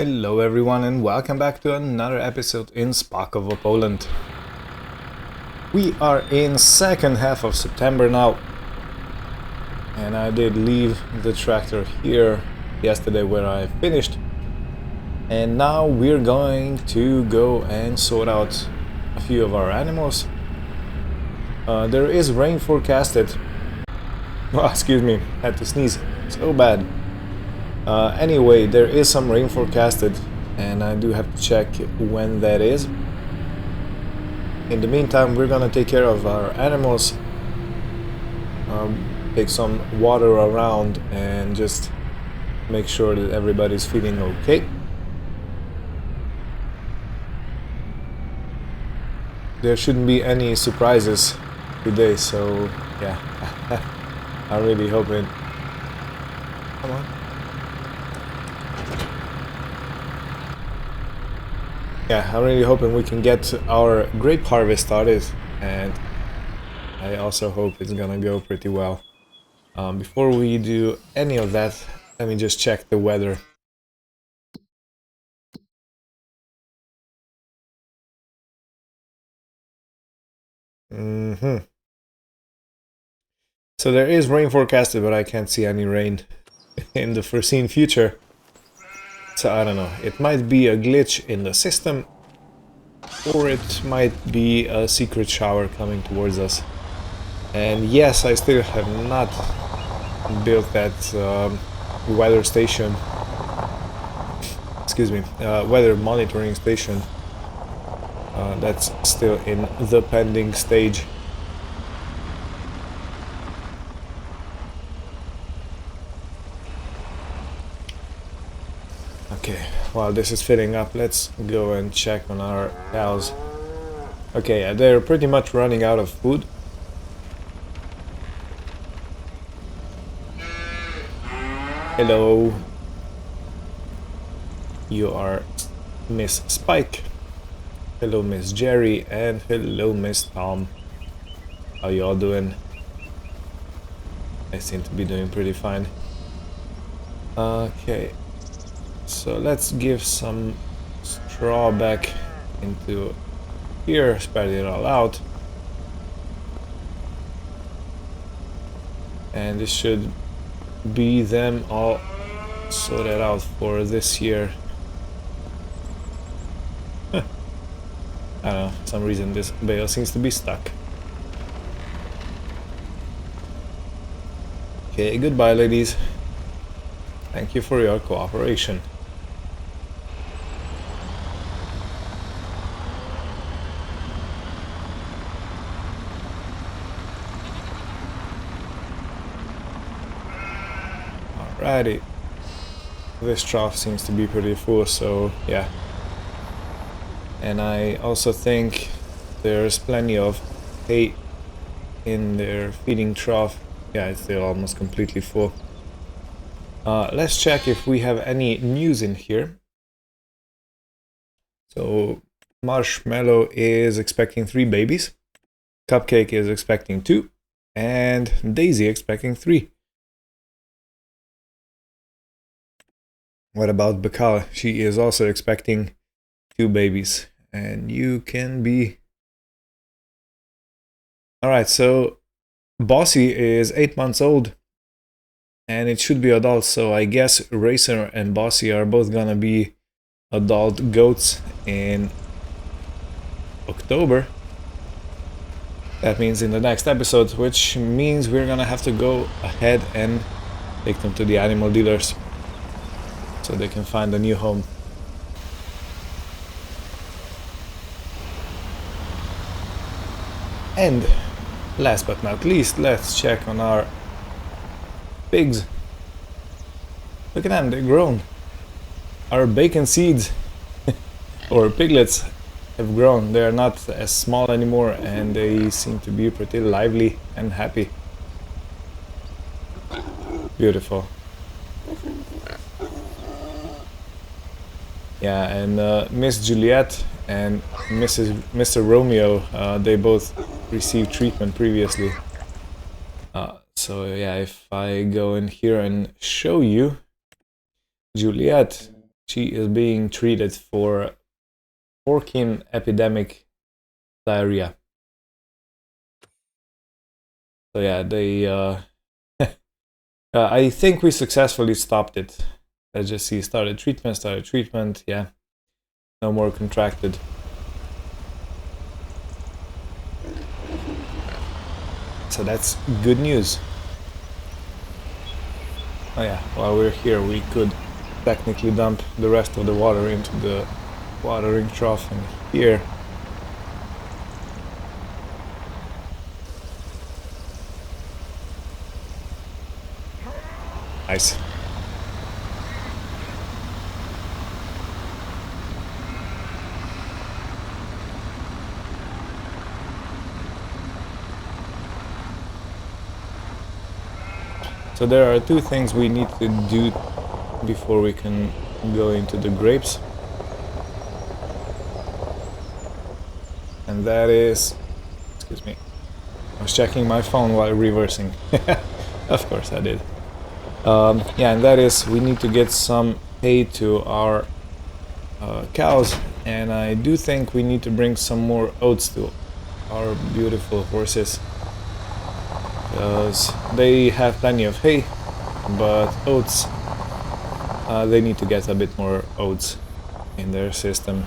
Hello everyone and welcome back to another episode in Spakovo, Poland. We are in second half of September now, and I did leave the tractor here yesterday where I finished, and now we're going to go and sort out a few of our animals. There is rain forecasted. Oh, excuse me, had to sneeze so bad. Anyway, there is some rain forecasted, and I do have to check when that is. In the meantime, we're gonna take care of our animals, take some water around, and just make sure that everybody's feeling okay. There shouldn't be any surprises today, so yeah, I'm really hoping. Come on. Yeah, I'm really hoping we can get our grape harvest started, and I also hope it's gonna go pretty well. Before we do any of that, let me just check the weather. So there is rain forecasted, but I can't see any rain in the foreseen future. So I don't know, it might be a glitch in the system, or it might be a secret shower coming towards us. And yes, I still have not built that weather station, excuse me, weather monitoring station. That's still in the pending stage. Okay, while this is filling up, let's go and check on our cows. Okay, they're pretty much running out of food. Hello. You are Miss Spike. Hello, Miss Jerry, and hello, Miss Tom. How y'all doing? I seem to be doing pretty fine. Okay. So let's give some straw back into here, spread it all out. And this should be them all sorted out for this year. I don't know, for some reason this bale seems to be stuck. Okay, goodbye ladies. Thank you for your cooperation. Alrighty. This trough seems to be pretty full, so yeah. And I also think there's plenty of hay in their feeding trough. Yeah, it's still almost completely full. Let's check if we have any news in here. So Marshmallow is expecting 3 babies, Cupcake is expecting 2, and Daisy expecting 3. What about Bakal? She is also expecting 2 babies, and you can be... Alright, so Bossy is 8 months old, and it should be adult, so I guess Racer and Bossy are both gonna be adult goats in October. That means in the next episode, which means we're gonna have to go ahead and take them to the animal dealers so they can find a new home. And last but not least, let's check on our pigs. Look at them, they're grown. Our bacon seeds or piglets have grown. They are not as small anymore, and they seem to be pretty lively and happy. Beautiful. Yeah, and Miss Juliet and Mr. Romeo, they both received treatment previously. So yeah, if I go in here and show you, Juliet, she is being treated for porcine epidemic diarrhea. So yeah, they I think we successfully stopped it. Let's just see, started treatment, yeah. No more contracted. So that's good news. Oh yeah, while we're here we could technically dump the rest of the water into the watering trough in here. Nice. So there are two things we need to do before we can go into the grapes. And that is... excuse me. I was checking my phone while reversing. Of course I did. Yeah, and that is we need to get some hay to our cows. And I do think we need to bring some more oats to our beautiful horses. Because they have plenty of hay, but oats, they need to get a bit more oats in their system.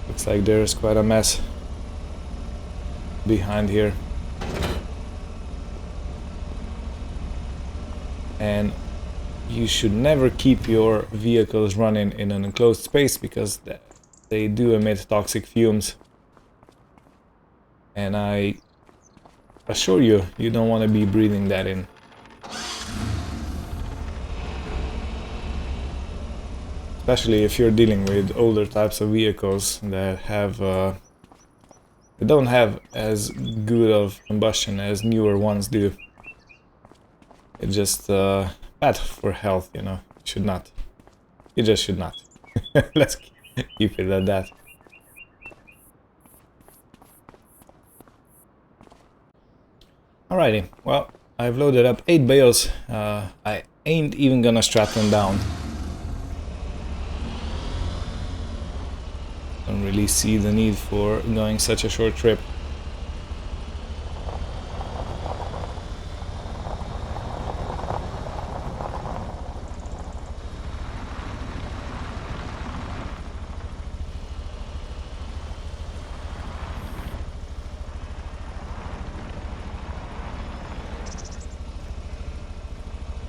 Looks like there's quite a mess behind here. And you should never keep your vehicles running in an enclosed space because they do emit toxic fumes. And I assure you, you don't want to be breathing that in. Especially if you're dealing with older types of vehicles that have they don't have as good of combustion as newer ones do. It's just bad for health, you know. You should not. You just should not. Let's keep it at that. Alrighty, well, I've loaded up 8 bales. I ain't even gonna strap them down. Don't really see the need for going such a short trip.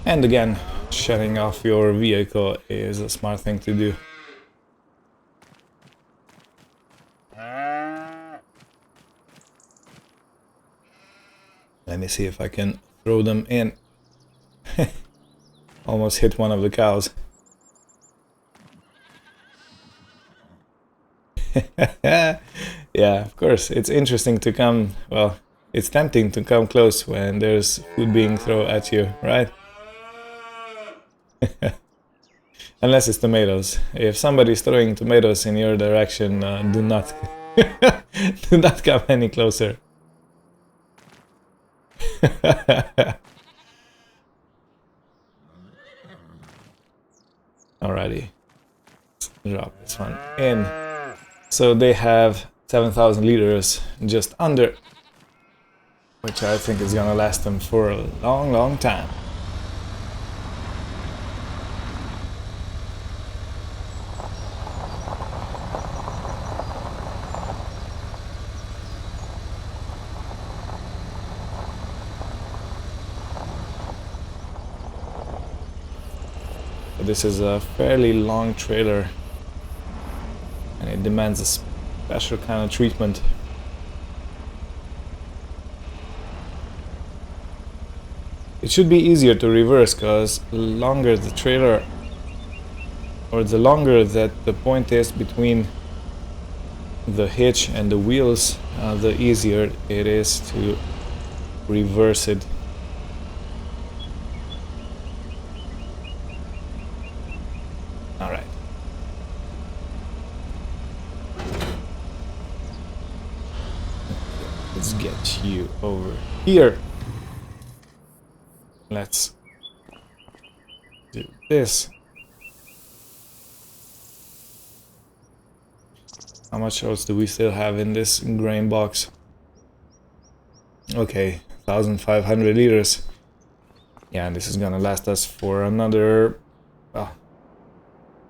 And again, shutting off your vehicle is a smart thing to do. Let me see if I can throw them in. Almost hit one of the cows. Yeah, of course, it's interesting to come, well, it's tempting to come close when there's food being thrown at you, right? Unless it's tomatoes. If somebody's throwing tomatoes in your direction, do not do not come any closer. Alrighty, let's drop this one in. So they have 7,000 liters just under, which I think is gonna last them for a long, long time. This is a fairly long trailer and it demands a special kind of treatment. It should be easier to reverse because the longer the trailer, or the longer that the point is between the hitch and the wheels, the easier it is to reverse it. Let's get you over here. Let's do this. How much oats do we still have in this grain box? Okay, 1,500 liters. Yeah, this is gonna last us for another... well,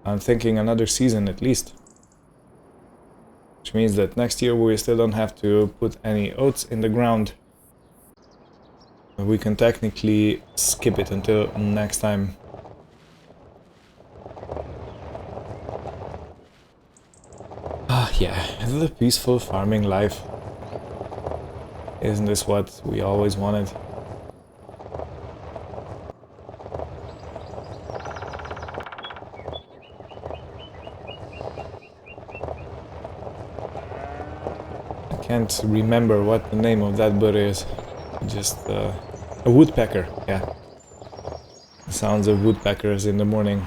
I'm thinking another season at least. Which means that next year we still don't have to put any oats in the ground. We can technically skip it until next time. Ah, yeah, the peaceful farming life. Isn't this what we always wanted? I can't remember what the name of that bird is. Just a woodpecker, yeah. The sounds of woodpeckers in the morning.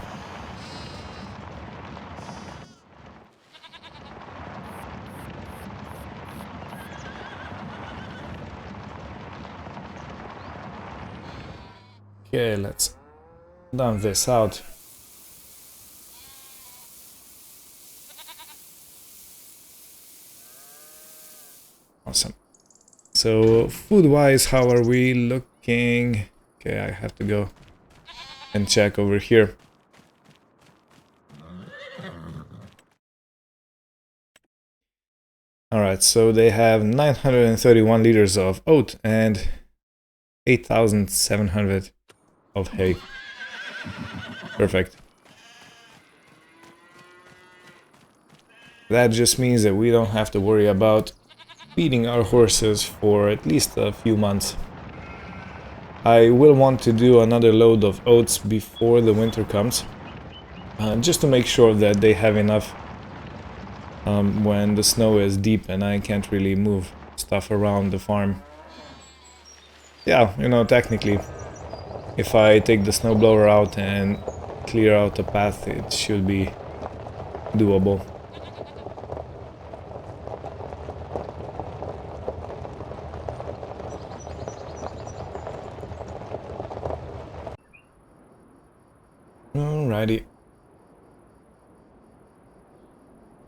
Okay, let's dump this out. Awesome. So, food-wise, how are we looking? Okay, I have to go and check over here. Alright, so they have 931 liters of oat and 8,700 of hay. Perfect. That just means that we don't have to worry about feeding our horses for at least a few months. I will want to do another load of oats before the winter comes, just to make sure that they have enough when the snow is deep and I can't really move stuff around the farm. Yeah, you know, technically, if I take the snowblower out and clear out the path, it should be doable. Alrighty.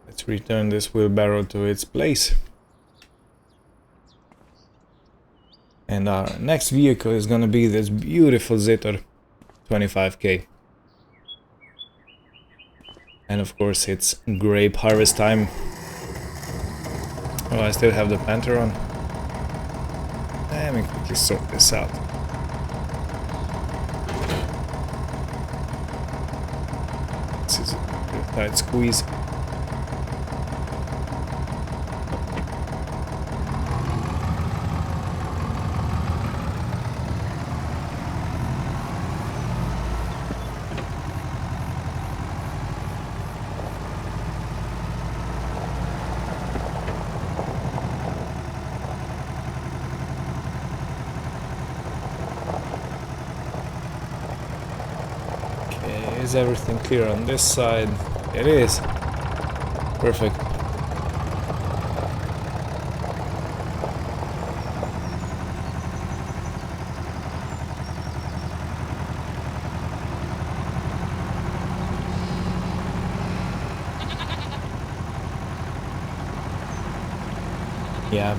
Let's return this wheelbarrow to its place. And our next vehicle is gonna be this beautiful Zitter 25K. And of course it's grape harvest time. Oh, I still have the Panther on. Let me quickly sort this out. This is a tight squeeze. Is everything clear on this side? It is. Perfect. Yeah.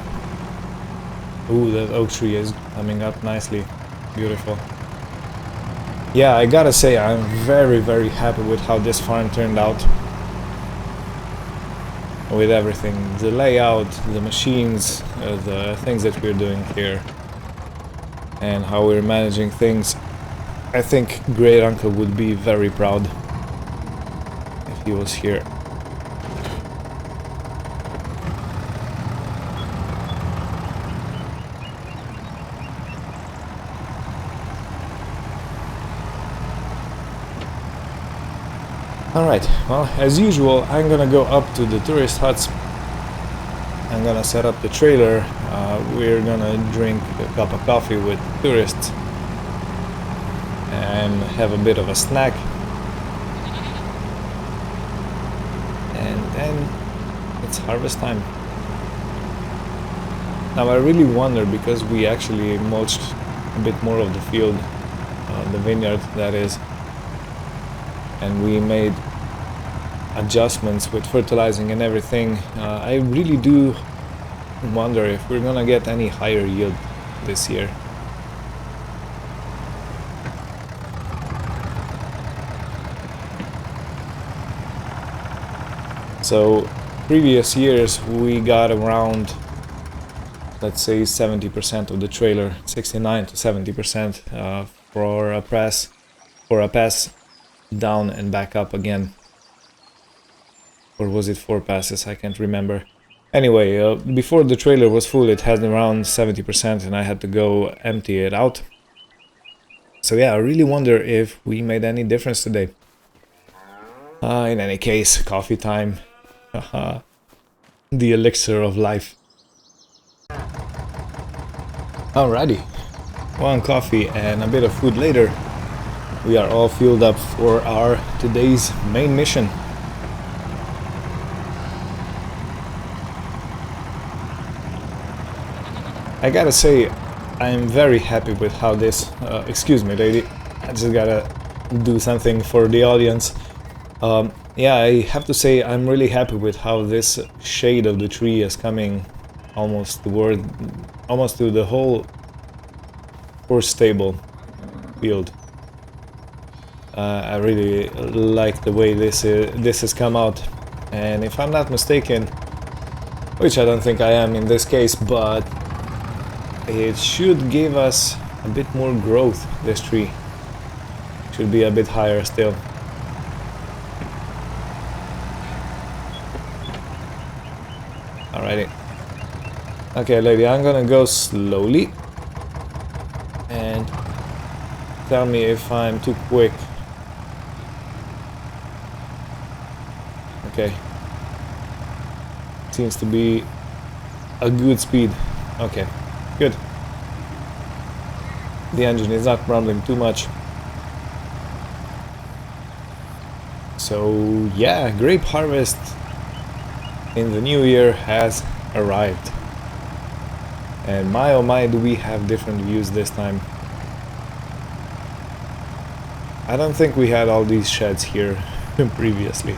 Ooh, that oak tree is coming up nicely. Beautiful. Yeah, I gotta say, I'm very, very happy with how this farm turned out. With everything. The layout, the machines, the things that we're doing here. And how we're managing things. I think Great Uncle would be very proud if he was here. Alright, well, as usual, I'm gonna go up to the tourist huts. I'm gonna set up the trailer. We're gonna drink a cup of coffee with tourists and have a bit of a snack. And then it's harvest time. Now I really wonder, because we actually mulched a bit more of the field, the vineyard that is, and we made adjustments with fertilizing and everything. I really do wonder if we're gonna get any higher yield this year. So previous years we got around, let's say, 70% of the trailer, 69 to 70% for a pass down and back up again. Or was it 4 passes? I can't remember. Anyway, before the trailer was full, it had around 70% and I had to go empty it out. So yeah, I really wonder if we made any difference today. In any case, coffee time. The elixir of life. Alrighty. One coffee and a bit of food later, we are all fueled up for our today's main mission. I gotta say, I'm very happy with how this... excuse me, lady. I just gotta do something for the audience. Yeah, I have to say I'm really happy with how this shade of the tree is coming almost to the whole horse stable field. I really like the way this has come out, and if I'm not mistaken, which I don't think I am in this case, but it should give us a bit more growth. This tree should be a bit higher still. Alrighty. Okay, lady, I'm gonna go slowly and tell me if I'm too quick. Okay. Seems to be a good speed. Okay, good. The engine is not rumbling too much. So yeah, grape harvest in the new year has arrived. And my oh my, do we have different views this time. I don't think we had all these sheds here previously.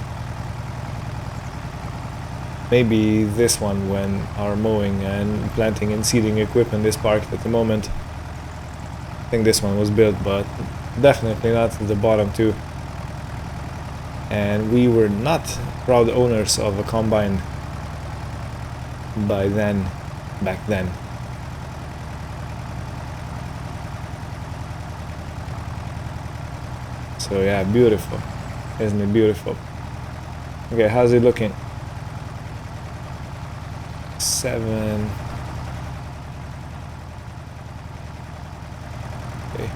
Maybe this one, when our mowing and planting and seeding equipment is parked at the moment. I think this one was built, but definitely not the bottom two. And we were not proud owners of a combine back then. So yeah, beautiful. Isn't it beautiful? Okay, how's it looking? 7. Okay.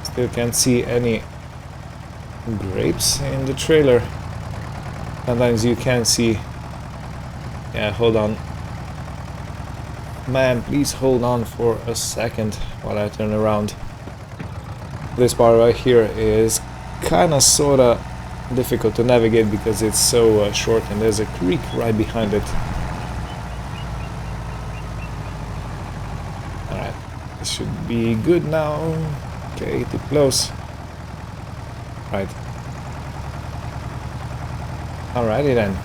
Still can't see any grapes in the trailer. Sometimes you can see. Yeah, hold on. Man, please hold on for a second while I turn around. This part right here is kinda sorta difficult to navigate because it's so short and there's a creek right behind it. Alright, this should be good now. Okay, too close. Right. Alrighty then.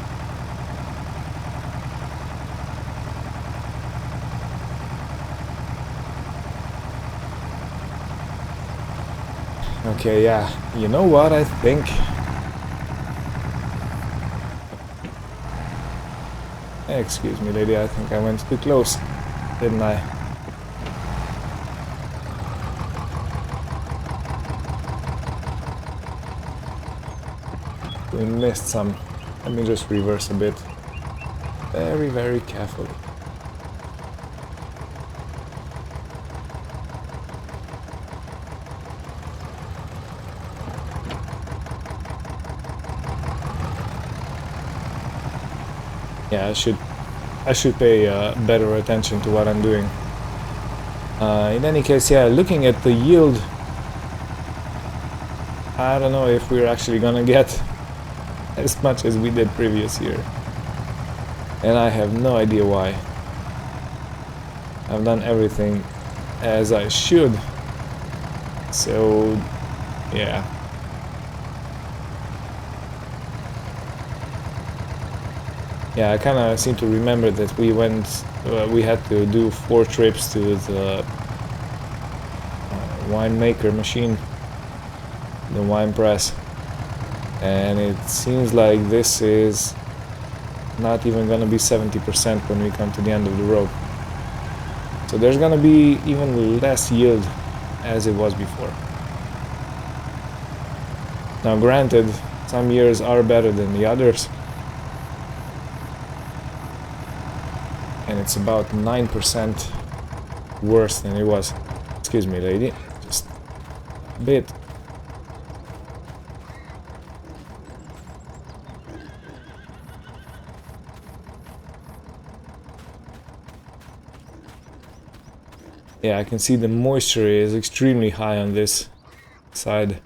Okay, yeah, you know what I think? Excuse me, lady, I think I went too close, didn't I? We missed some. Let me just reverse a bit. Very, very carefully. Yeah, I should pay better attention to what I'm doing. In any case, yeah, looking at the yield, I don't know if we're actually gonna get as much as we did previous year. And I have no idea why. I've done everything as I should. So, yeah. Yeah, I kind of seem to remember that we had to do 4 trips to the winemaker machine, the wine press, and it seems like this is not even gonna be 70% when we come to the end of the road. So there's gonna be even less yield as it was before. Now granted, some years are better than the others, and it's about 9% worse than it was. Excuse me, lady, just a bit. Yeah, I can see the moisture is extremely high on this side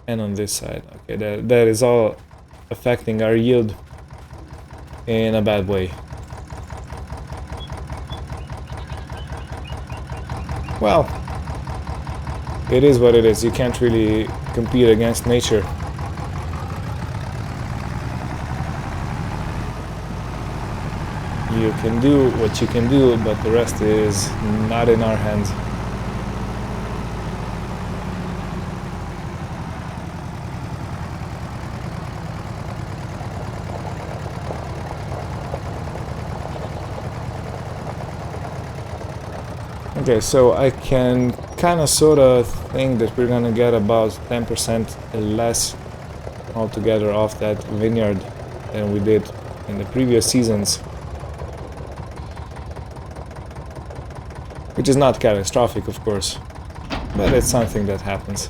and on this side. Okay, that is all affecting our yield in a bad way. Well, it is what it is. You can't really compete against nature. You can do what you can do, but the rest is not in our hands. Okay, so I can kind of sort of think that we're gonna get about 10% less altogether off that vineyard than we did in the previous seasons, which is not catastrophic, of course, but it's something that happens.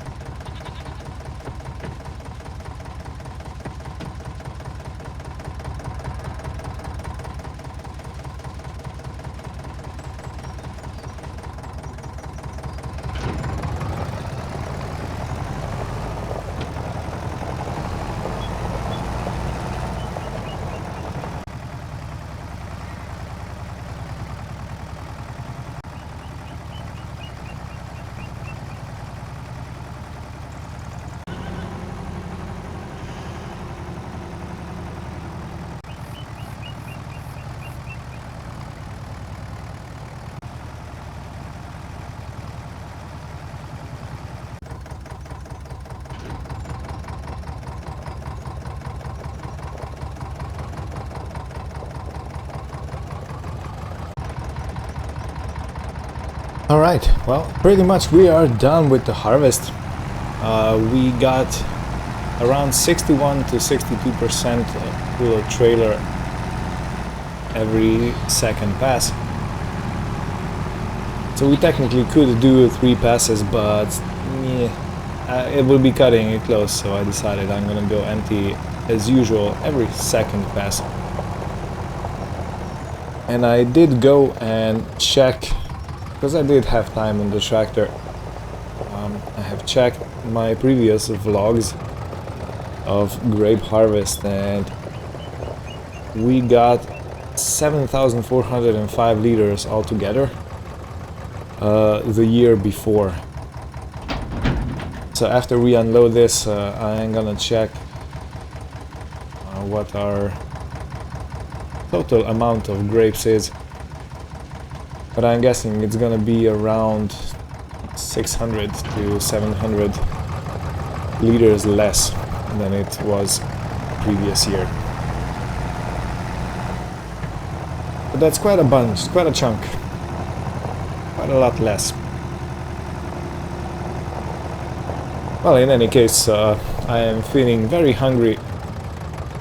Alright, well, pretty much we are done with the harvest. We got around 61 to 62% cooler trailer every second pass. So we technically could do 3 passes, but yeah, it would be cutting it close, so I decided I'm gonna go empty as usual every second pass. And I did go and check, because I did have time on the tractor. I have checked my previous vlogs of grape harvest, and we got 7,405 liters altogether the year before. So after we unload this, I'm gonna check what our total amount of grapes is. But I'm guessing it's gonna be around 600 to 700 liters less than it was previous year. But that's quite a bunch, quite a chunk, quite a lot less. Well, in any case, I am feeling very hungry,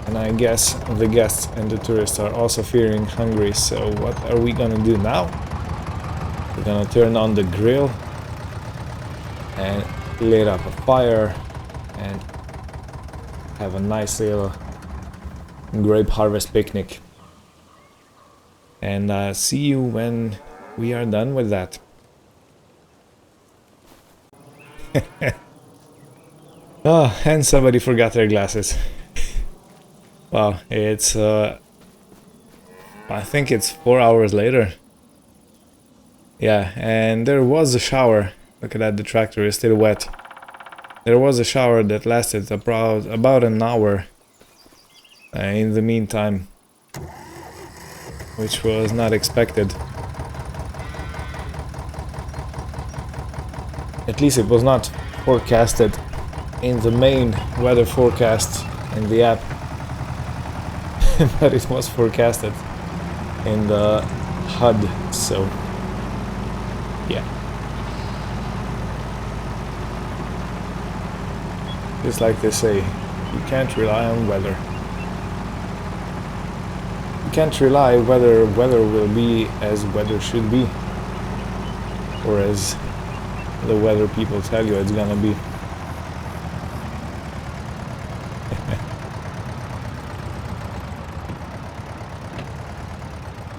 and I guess the guests and the tourists are also feeling hungry, so what are we gonna do now? We're gonna turn on the grill and lit up a fire and have a nice little grape harvest picnic. And see you when we are done with that. Oh, and somebody forgot their glasses. Wow, it's I think it's 4 hours later. Yeah, and there was a shower. Look at that, the tractor is still wet. There was a shower that lasted about an hour in the meantime, which was not expected. At least it was not forecasted in the main weather forecast in the app, but it was forecasted in the HUD, so yeah. Just like they say, you can't rely on weather. You can't rely whether weather will be as weather should be, or as the weather people tell you it's gonna be.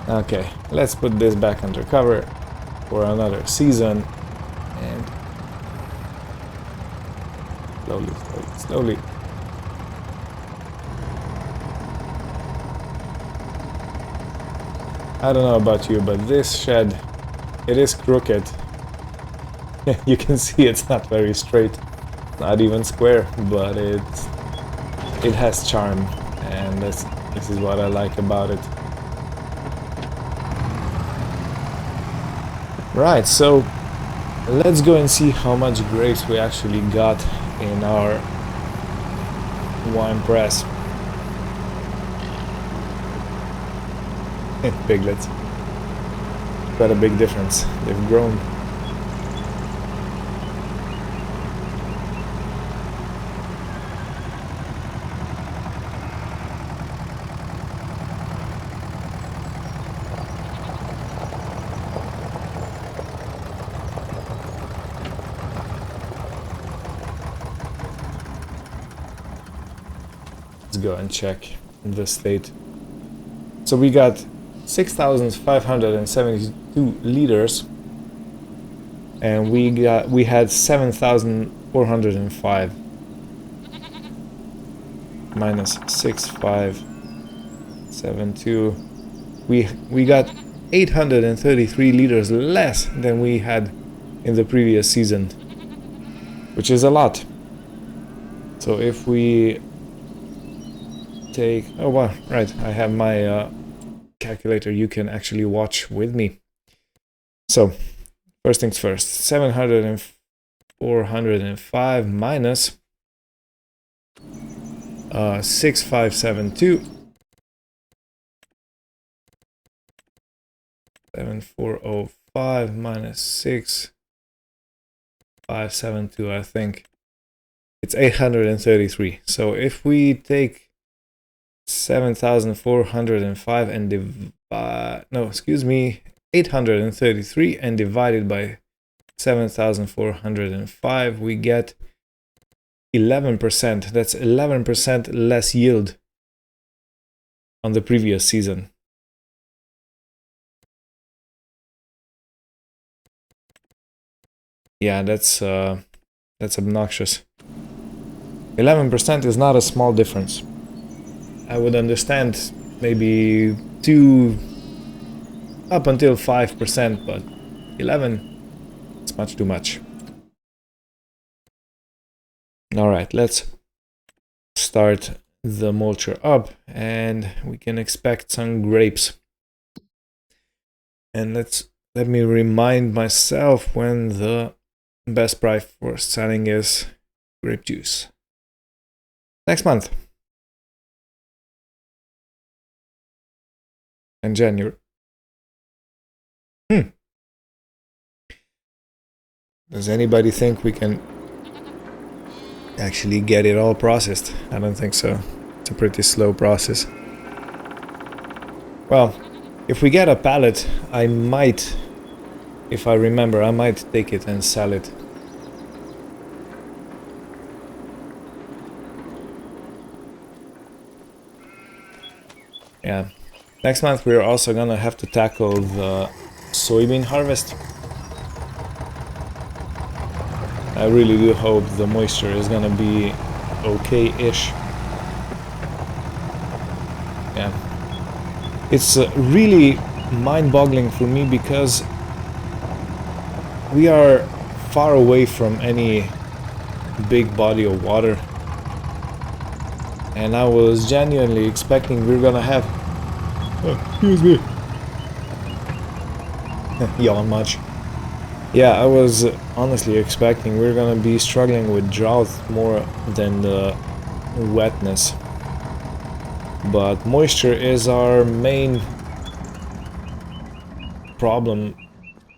Okay, let's put this back under cover for another season, and slowly, slowly, slowly. I don't know about you, but this shed, it is crooked. You can see it's not very straight, not even square, but it has charm, and this is what I like about it. Right, so let's go and see how much grapes we actually got in our wine press. Piglets. Quite a big difference. They've grown. Let's go and check the state. So we got 6,572 liters, and we had 7,405 minus 6,572. We got 833 liters less than we had in the previous season, which is a lot. So if we take, oh wow, right, I have my calculator, you can actually watch with me. So first things first, 405 minus 6572, 7405 minus 6572, I think it's 833. So if we take 7,405 and divide, no, excuse me, 833 and divided by 7,405, we get 11%. That's 11% less yield on the previous season. Yeah, that's obnoxious. 11% is not a small difference. I would understand maybe 2 up until 5%, but 11, it's much too much. Alright, let's start the mulcher up, and we can expect some grapes. And let me remind myself when the best price for selling is grape juice. Next month. In January. Does anybody think we can actually get it all processed? I don't think so. It's a pretty slow process. Well, if we get a pallet, I might, if I remember, I might take it and sell it. Yeah. Next month we're also gonna have to tackle the soybean harvest. I really do hope the moisture is gonna be okay-ish. Yeah. It's really mind-boggling for me because we are far away from any big body of water, and I was genuinely expecting we're gonna have excuse me yawn much. Yeah, I was honestly expecting we're gonna be struggling with drought more than the wetness, but moisture is our main problem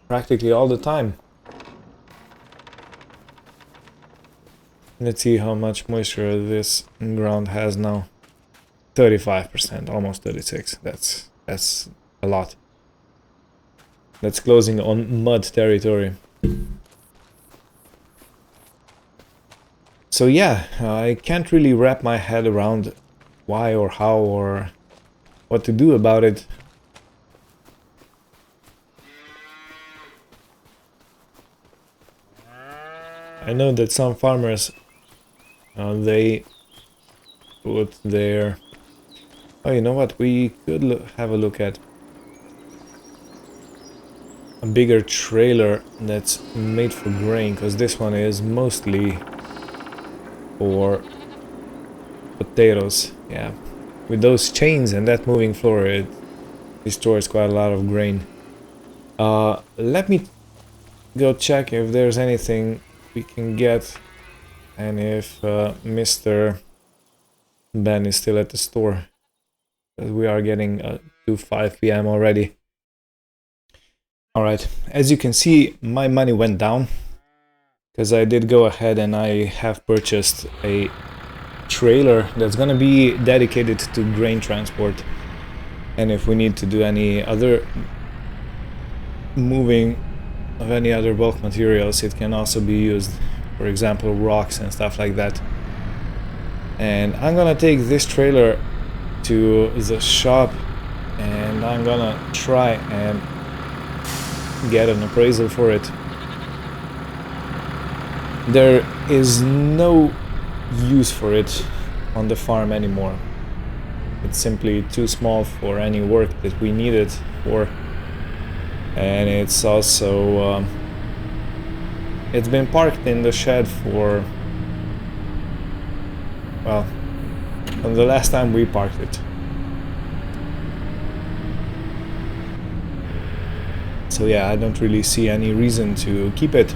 practically all the time. Let's see how much moisture this ground has now. 35%, almost 36. That's a lot. That's closing on mud territory. So yeah, I can't really wrap my head around why or how or what to do about it. I know that some farmers they put their... Oh, you know what? We could have a look at a bigger trailer that's made for grain, because this one is mostly for potatoes. Yeah, with those chains and that moving floor, it destroys quite a lot of grain. Let me go check if there's anything we can get, and if Mr. Ben is still at the store. We are getting to 5 p.m. already. Alright, as you can see, my money went down because I did go ahead and I have purchased a trailer that's gonna be dedicated to grain transport, and if we need to do any other moving of any other bulk materials, it can also be used, for example rocks and stuff like that. And I'm gonna take this trailer to the shop and I'm gonna try and get an appraisal for it. There is no use for it on the farm anymore. It's simply too small for any work that we need it for, and it's also it's been parked in the shed for, well, from the last time we parked it. So yeah, I don't really see any reason to keep it.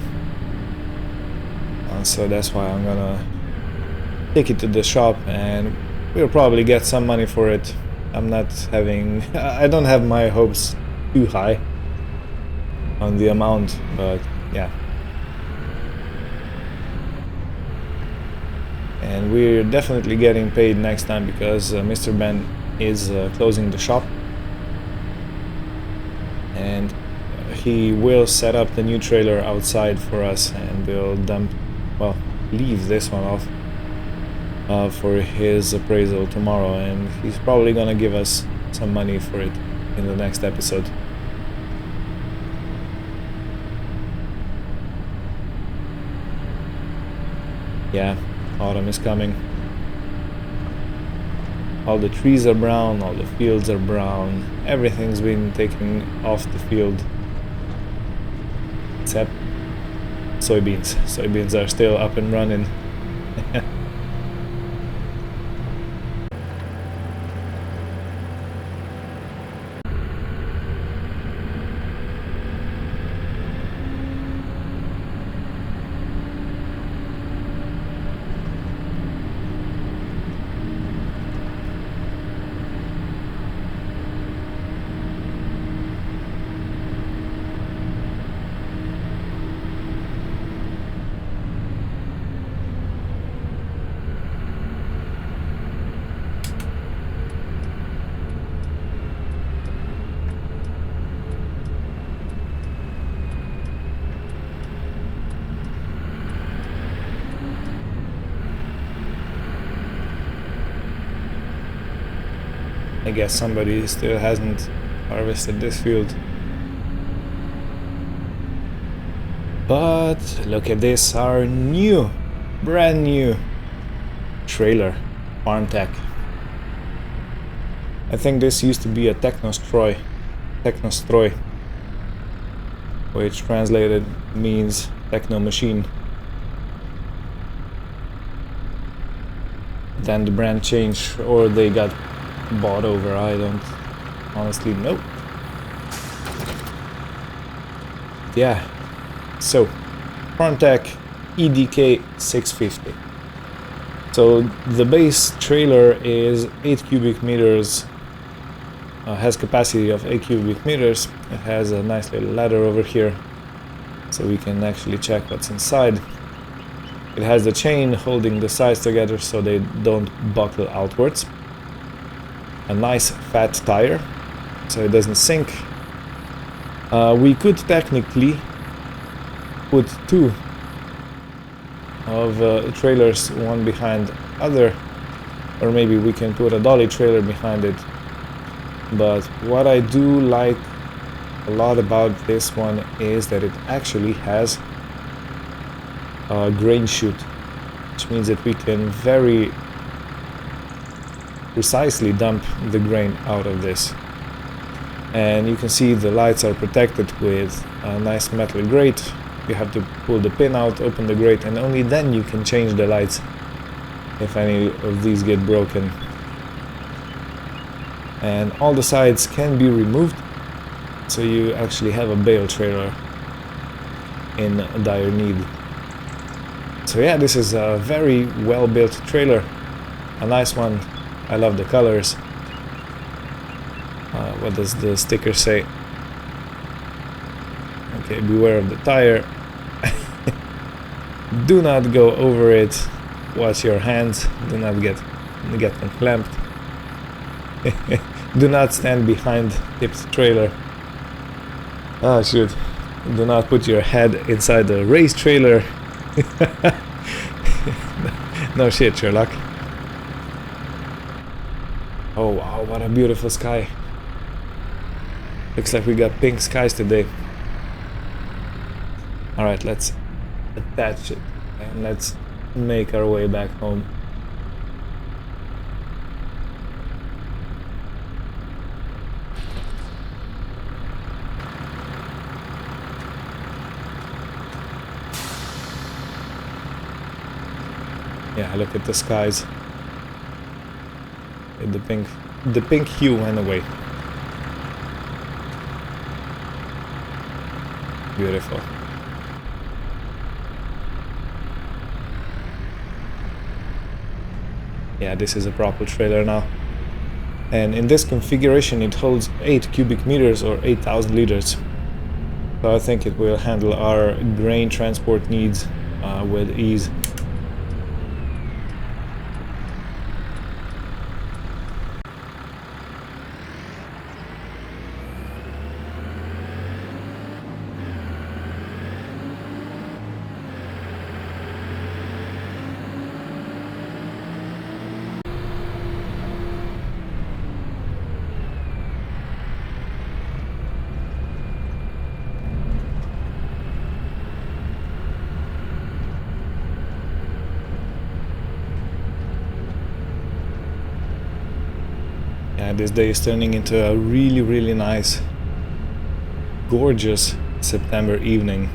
So that's why I'm gonna take it to the shop and we'll probably get some money for it. I'm not having... I don't have my hopes too high on the amount, but yeah. And we're definitely getting paid next time because Mr. Ben is closing the shop. And he will set up the new trailer outside for us, and we'll dump, well, leave this one off for his appraisal tomorrow, and he's probably gonna give us some money for it in the next episode. Yeah, autumn is coming. All the trees are brown, all the fields are brown, everything's been taken off the field except soybeans. Soybeans are still up and running. I guess somebody still hasn't harvested this field. But look at this, our new, brand new trailer, Farm Tech. I think this used to be a Technostroy, which translated means techno machine. Then the brand changed, or they got bought over, I don't honestly know. Yeah, so Frontech EDK 650. So the base trailer is 8 cubic meters, has capacity of 8 cubic meters. It has a nice little ladder over here, so we can actually check what's inside. It has the chain holding the sides together so they don't buckle outwards. A nice fat tire, so it doesn't sink. We could technically put two of trailers, one behind other, or maybe we can put a dolly trailer behind it. But what I do like a lot about this one is that it actually has a grain chute, which means that we can very precisely dump the grain out of this. And you can see the lights are protected with a nice metal grate. You have to pull the pin out, open the grate, and only then you can change the lights if any of these get broken. And all the sides can be removed, so you actually have a bale trailer in dire need. So yeah, this is a very well built trailer, a nice one. I love the colors. What does the sticker say? Okay, beware of the tire. Do not go over it. Watch your hands. Do not get them clamped. Do not stand behind tipped trailer. Ah, shoot. Do not put your head inside the race trailer. No shit, Sherlock. Oh wow, what a beautiful sky. Looks like we got pink skies today. Alright, let's attach it and let's make our way back home. Yeah, look at the skies. The pink hue went away. Beautiful. Yeah, this is a proper trailer now. And in this configuration it holds 8 cubic meters or 8,000 liters. So I think it will handle our grain transport needs with ease. Yeah, this day is turning into a really nice, gorgeous September evening.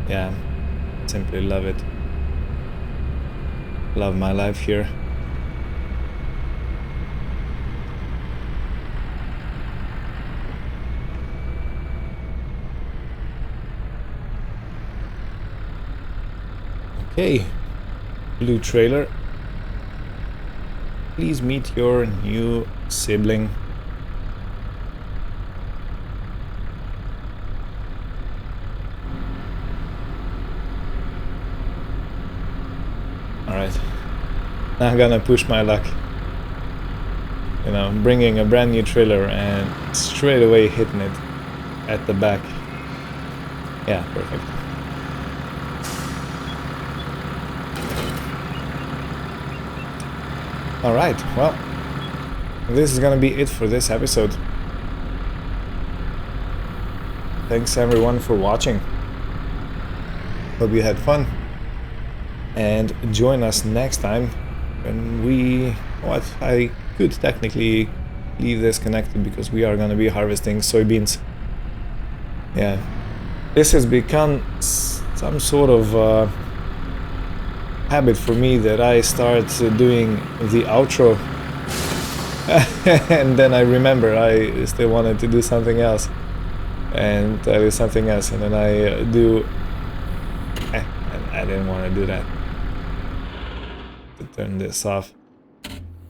Yeah, simply love it. Love my life here. Okay. Blue trailer, please meet your new sibling. Alright, now I'm gonna push my luck. You know, bringing a brand new trailer and straight away hitting it at the back. Yeah, perfect. Alright, well, this is gonna be it for this episode. Thanks everyone for watching. Hope you had fun. and join us next time when I could technically leave this connected because we are gonna be harvesting soybeans. Yeah, this has become some sort of habit for me that I start doing the outro and then I remember I still wanted to do something else and tell you something else, and then I do. I didn't want to do that. To turn this off.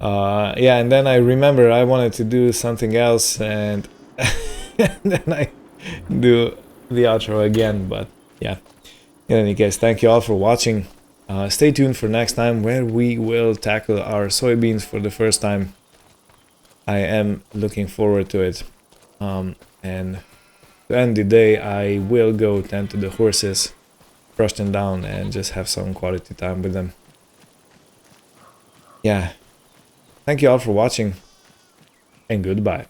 Yeah, and then I remember I wanted to do something else, and, and then I do the outro again. But yeah, in any case, thank you all for watching. Stay tuned for next time where we will tackle our soybeans for the first time. I am looking forward to it. And to end the day, I will go tend to the horses, brush them down, and just have some quality time with them. Yeah. Thank you all for watching, and goodbye.